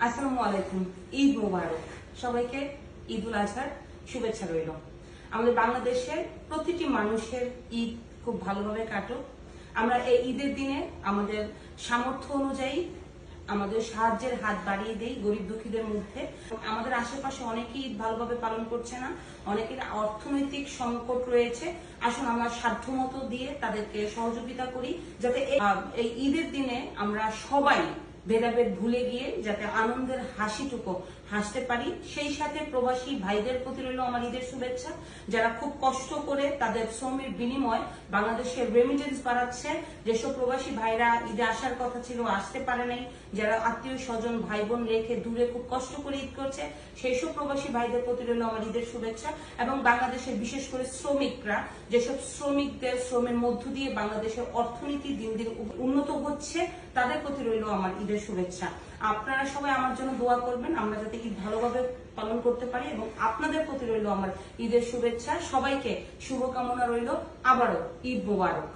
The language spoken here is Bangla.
আসসালামু আলাইকুম। ঈদ মোবারক। সবাইকে ঈদ উল আজহার শুভেচ্ছা রইল। আমাদের বাংলাদেশের প্রতিটি মানুষের ঈদ খুব ভালোভাবে কাটুক। আমরা এই ঈদের দিনে আমাদের সামর্থ্য অনুযায়ী আমাদের সাহায্যের হাত বাড়িয়ে দেই গরিব দুঃখীদের মধ্যে। আমাদের আশেপাশে অনেকেই ঈদ ভালোভাবে পালন করছে না, অনেকের অর্থনৈতিক সংকট রয়েছে। আসুন আমরা সাধ্যমতো দিয়ে তাদেরকে সহযোগিতা করি, যাতে এই ঈদের দিনে আমরা সবাই ভেদাভেদ ভুলে গিয়ে যাতে আনন্দের হাসিটুকু হাসতে পারি। সেই সাথে প্রবাসী ভাইদের প্রতি রইল আমার ঈদের শুভেচ্ছা, যারা খুব কষ্ট করে তাদের শ্রমের বিনিময় বাংলাদেশের রেমিটেন্স বাড়াচ্ছে। যেসব প্রবাসী ভাইরা ঈদে আসার কথা ছিল আসতে পারে নাই, যারা আত্মীয় স্বজন ভাই বোন রেখে দূরে খুব কষ্ট করে ঈদ করছে, সেই সব প্রবাসী ভাইদের প্রতি রইল আমার ঈদের শুভেচ্ছা। এবং বাংলাদেশের বিশেষ করে শ্রমিকরা, যেসব শ্রমিকদের শ্রমের মধ্য দিয়ে বাংলাদেশের অর্থনীতি দিন দিন উন্নত হচ্ছে, তাদের প্রতি রইল আমার ঈদের শুভেচ্ছা। আপনারা সবাই আমার জন্য দোয়া করবেন, আমরা যাতে ঈদ ভালোভাবে পালন করতে পারি। এবং আপনাদের প্রতি রইল আমার ঈদের শুভেচ্ছা। সবাইকে শুভকামনা রইল। আবারও ঈদ মোবারক।